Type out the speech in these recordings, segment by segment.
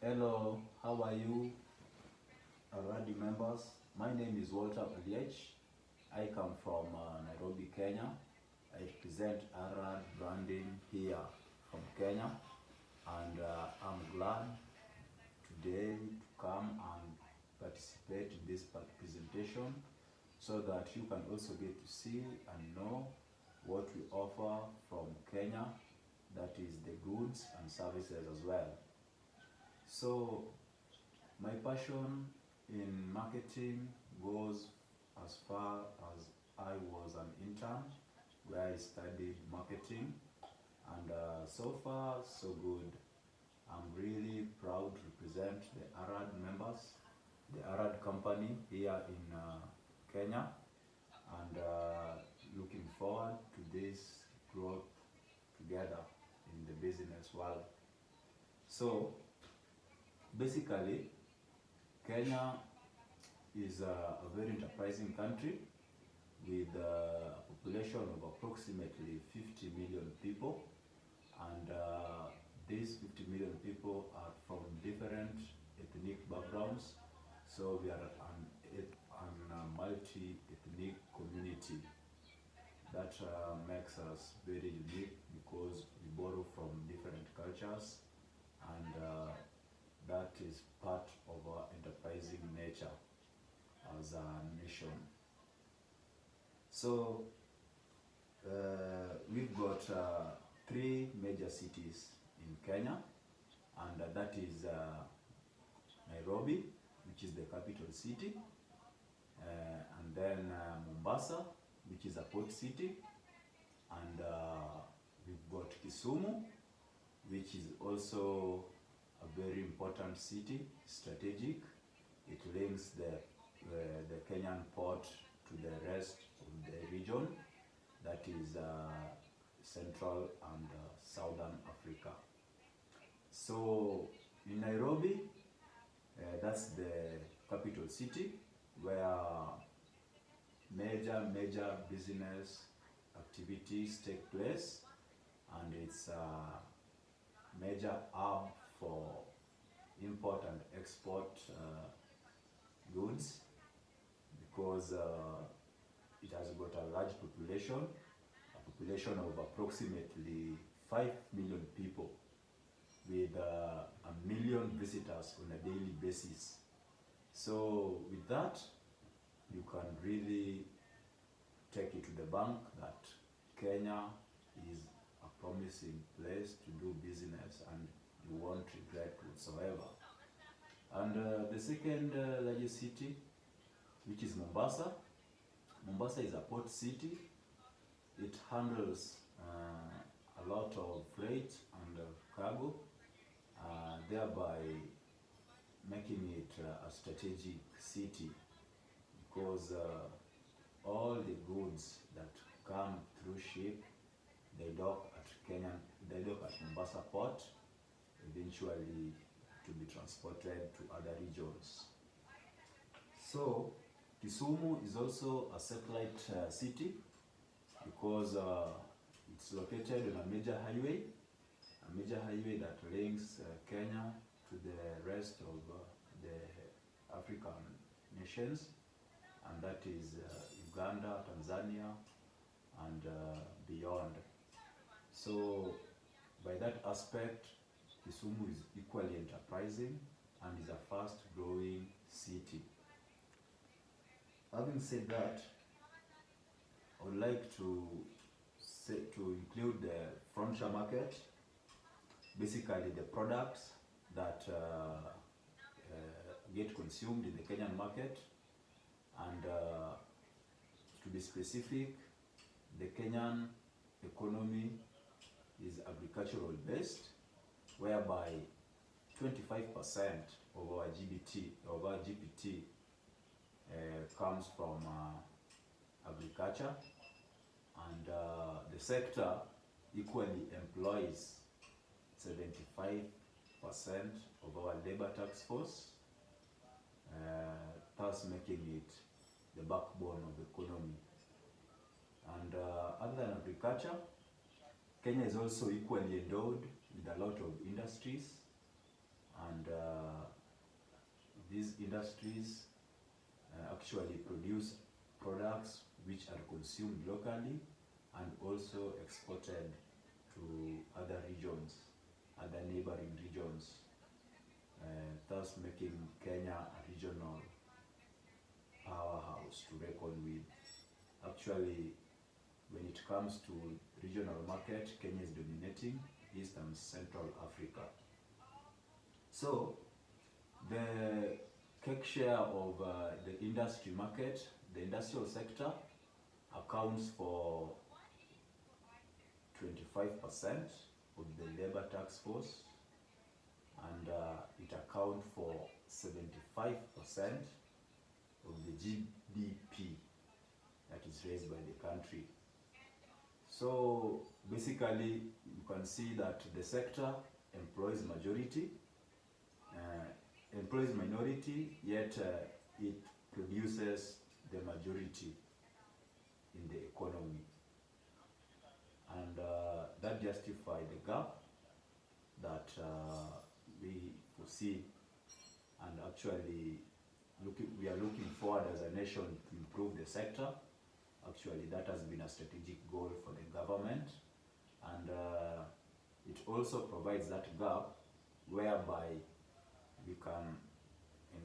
Hello, how are you, Arad members? My name is Walter Oliech. I come from Nairobi, Kenya. I represent Arad Branding here from Kenya, and I'm glad today to come and participate in this presentation so that you can also get to see and know what we offer from Kenya, that is the goods and services as well. So my passion in marketing goes as far as I was an intern where I studied marketing, and so far so good. I'm really proud to represent the Arad members, the Arad company here in Kenya, and looking forward to this growth together in the business world. So basically, Kenya is a very enterprising country with a population of approximately 50 million people, and these 50 million people are from different ethnic backgrounds, so we are a multi-ethnic community. That makes us very unique because we borrow from different cultures, and that is part of our enterprising nature as a nation. So we've got three major cities in Kenya, and that is Nairobi, which is the capital city, and then Mombasa, which is a port city, and we've got Kisumu, which is also a very important city, strategic. It links the Kenyan port to the rest of the region, that is Central and Southern Africa. So in Nairobi, that's the capital city where major business activities take place, and it's a major hub for import and export goods, because it has got a large population, of approximately 5 million people, with 1 million visitors on a daily basis. So with that, you can really take it to the bank that Kenya is a promising place to do business, and you won't regret whatsoever. And the second largest city, which is Mombasa. Mombasa is a port city. It handles a lot of freight and cargo, thereby making it a strategic city, because all the goods that come through ship, they dock at Mombasa port, eventually to be transported to other regions. So Kisumu is also a satellite city, because it's located on a major highway that links Kenya to the rest of the African nations, and that is Uganda, Tanzania, and beyond. So by that aspect, Kisumu is equally enterprising and is a fast-growing city. Having said that, I would like to include the frontier market, basically the products that get consumed in the Kenyan market, and to be specific, the Kenyan economy is agricultural based, whereby 25% of our GPT comes from agriculture, and the sector equally employs 75% of our labor tax force, thus making it the backbone of the economy. And other than agriculture, Kenya is also equally endowed with a lot of industries, and these industries actually produce products which are consumed locally and also exported to other regions, other neighboring regions, thus making Kenya a regional powerhouse to reckon with. Actually, when it comes to regional market, Kenya is dominating East and Central Africa. So, the cake share of the industry market, the industrial sector, accounts for 25% of the labor tax force, and it accounts for 75% of the GDP that is raised by the country. So basically, you can see that the sector employs minority, yet it produces the majority in the economy. And that justifies the gap that we foresee, and actually we are looking forward as a nation to improve the sector. Actually, that has been a strategic goal for the government, and it also provides that gap whereby we can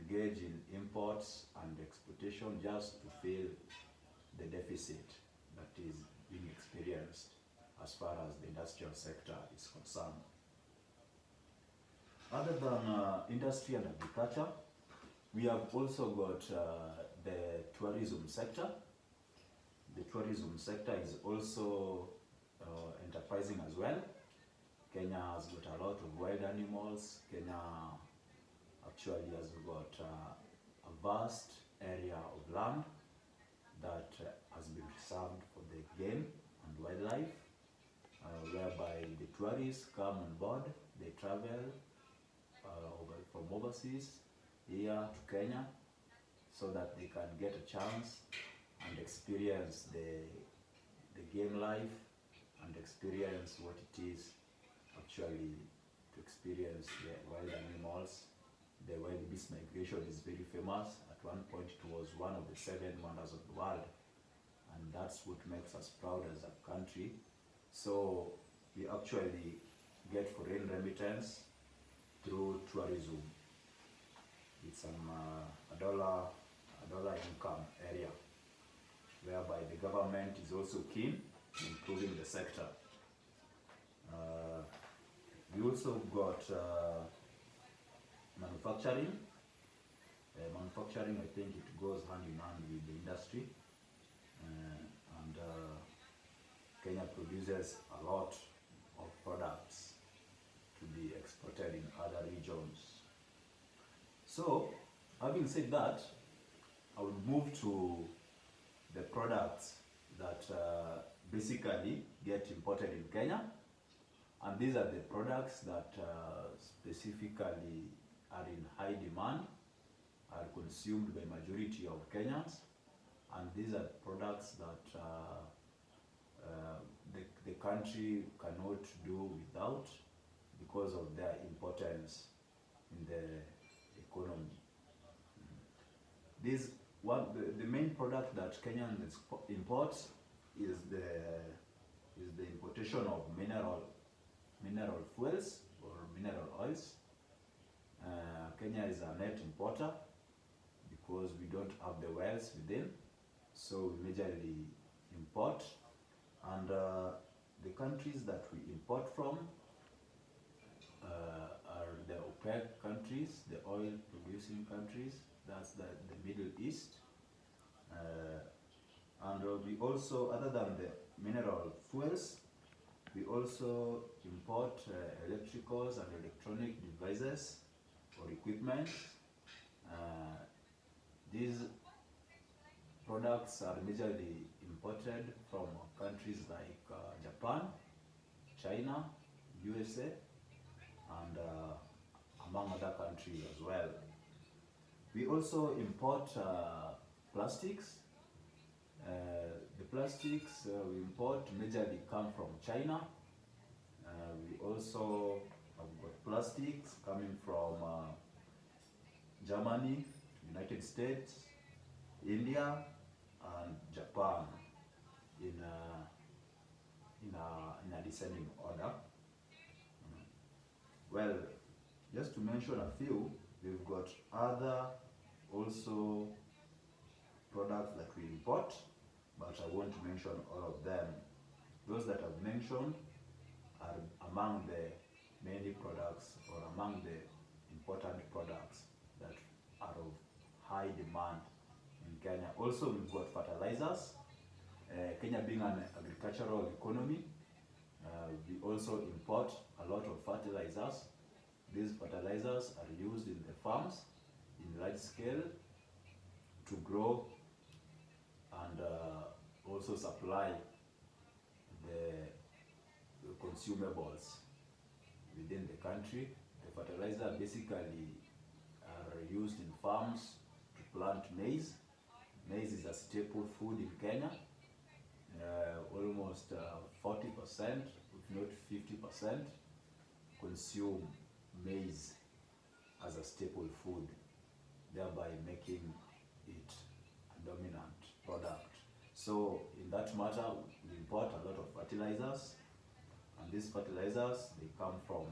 engage in imports and exportation just to fill the deficit that is being experienced as far as the industrial sector is concerned. Other than industry and agriculture, we have also got the tourism sector. The tourism sector is also enterprising as well. Kenya has got a lot of wild animals. Kenya actually has got a vast area of land that has been reserved for the game and wildlife, whereby the tourists come on board, they travel from overseas here to Kenya so that they can get a chance and experience the game life and experience what it is actually to experience the wild animals. The wild beast migration is very famous. At one point it was one of the 7 wonders of the world, and that's what makes us proud as a country. So we actually get foreign remittance through tourism. It's a dollar income area, whereby the government is also keen in improving the sector. We also got manufacturing. Manufacturing, I think it goes hand in hand with the industry, and Kenya produces a lot of products to be exported in other regions. So, having said that, I would move to the products that basically get imported in Kenya, and these are the products that specifically are in high demand, are consumed by majority of Kenyans, and these are products that the country cannot do without because of their importance in the economy. The main product that Kenya imports is the importation of mineral fuels or mineral oils. Kenya is a net importer because we don't have the wells within, so we majorly import, and the countries that we import from are the OPEC countries, the oil producing countries, that's the Middle East. And we also, other than the mineral fuels, we also import electricals and electronic devices or equipment. These products are majorly imported from countries like Japan, China, USA, and among other countries as well. We also import plastics. The plastics we import majorly come from China. We also have got plastics coming from Germany, United States, India, and Japan in a descending order. Well, just to mention a few, we've got other also products that we import, but I won't mention all of them. Those that I've mentioned are among the many products or among the important products that are of high demand in Kenya. Also, we've got fertilizers. Kenya being an agricultural economy, we also import a lot of fertilizers. These fertilizers are used in the farms in large scale to grow and also supply the consumables within the country. The fertilizer basically are used in farms to plant maize. Maize is a staple food in Kenya. Almost 40%, if not 50%, consume maize as a staple food, thereby making it a dominant product. So in that matter, we import a lot of fertilizers, and these fertilizers, they come from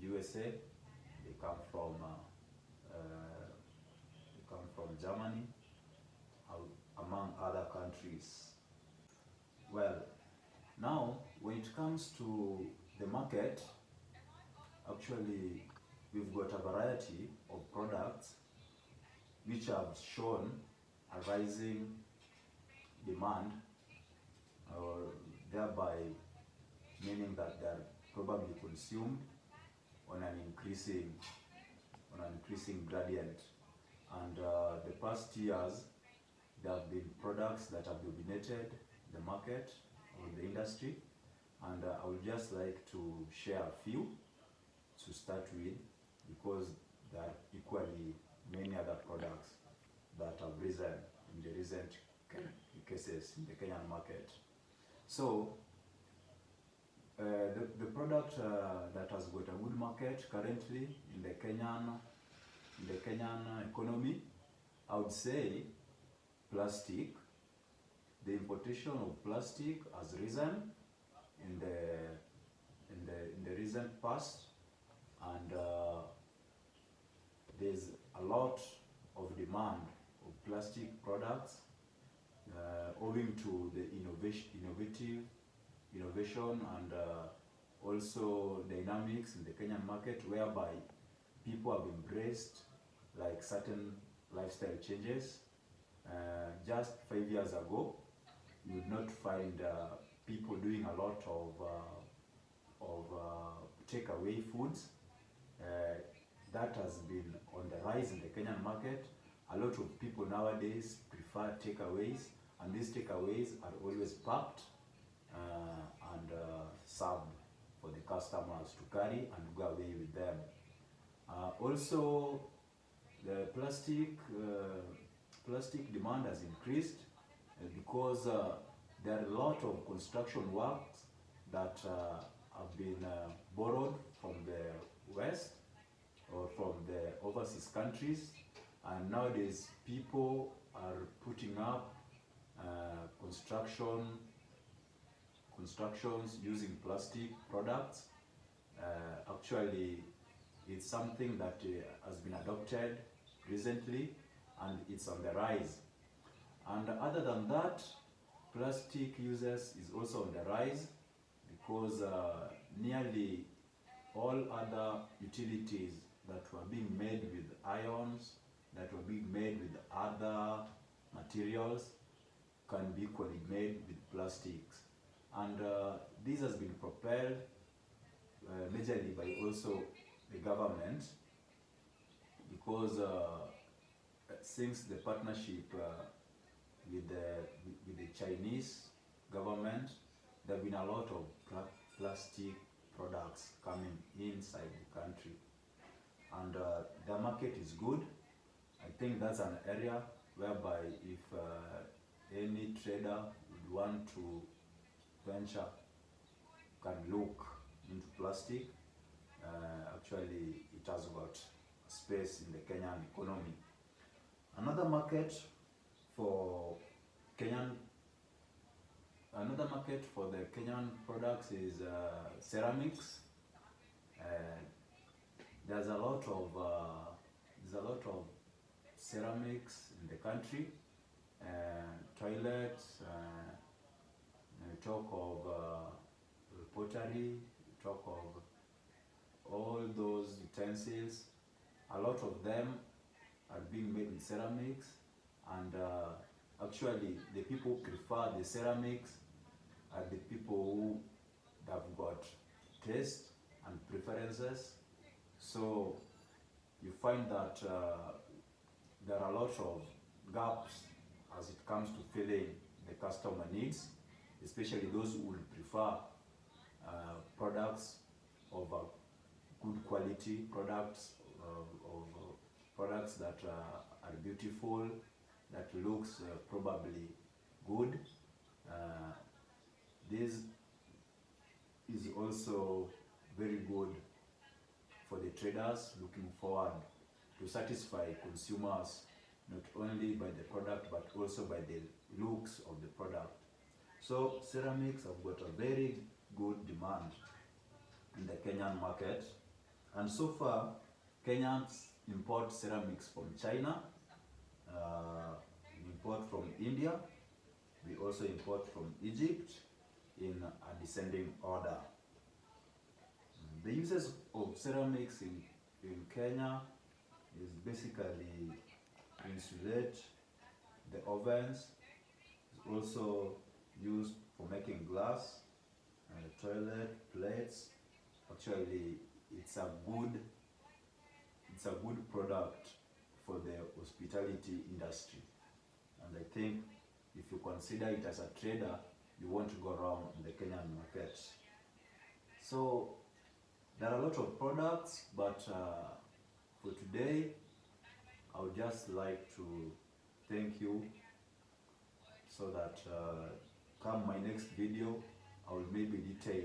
USA, they come from Germany, among other countries. Well, now when it comes to the market, actually we've got a variety of products which have shown a rising demand, or thereby meaning that they're probably consumed on an increasing gradient. And the past years, there have been products that have dominated the market or the industry, and I would just like to share a few to start with, because there are equally many other products that have risen in the recent cases in the Kenyan market. So the product that has got a good market currently in the Kenyan economy, I would say plastic. The importation of plastic has risen in the recent past, and there's a lot of demand of plastic products owing to the innovation and also dynamics in the Kenyan market, whereby people have embraced like certain lifestyle changes. Just 5 years ago, you would not find people doing a lot of takeaway foods. That has been on the rise in the Kenyan market. A lot of people nowadays prefer takeaways, and these takeaways are always packed and served for the customers to carry and go away with them. Also, the plastic demand has increased because there are a lot of construction works that have been borrowed from the West or from the overseas countries, and nowadays people are putting up constructions using plastic products. Actually, it's something that has been adopted recently, and it's on the rise. And other than that, plastic uses is also on the rise, because nearly all other utilities that were being made with ions, that were being made with other materials, can be equally made with plastics. And this has been propelled majorly by also the government, because since the partnership with the Chinese government, there have been a lot of plastic products coming inside the country, and the market is good. I think that's an area whereby if any trader would want to venture, can look into plastic. Actually, it has got space in the Kenyan economy. Another market for Kenyan, another market for the Kenyan products is ceramics. There's a lot of ceramics in the country. Toilets, we talk of pottery, we talk of all those utensils. A lot of them are being made in ceramics, and actually the people who prefer the ceramics are the people who have got taste and preferences. So you find that there are a lot of gaps as it comes to filling the customer needs, especially those who will prefer products of good quality, products products that are beautiful, that looks probably good. This is also very good for the traders looking forward to satisfy consumers not only by the product but also by the looks of the product. So ceramics have got a very good demand in the Kenyan market, and so far Kenyans import ceramics from China, we import from India, we also import from Egypt in a descending order. The uses of ceramics in Kenya is basically to insulate the ovens. It's also used for making glass, toilet, plates. Actually, it's a good product for the hospitality industry. And I think if you consider it as a trader, you won't go wrong in the Kenyan market. So there are a lot of products, but for today, I would just like to thank you, so that come my next video, I will maybe detail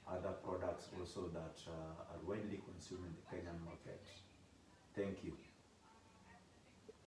other products also that are widely consumed in the Kenyan market. Thank you.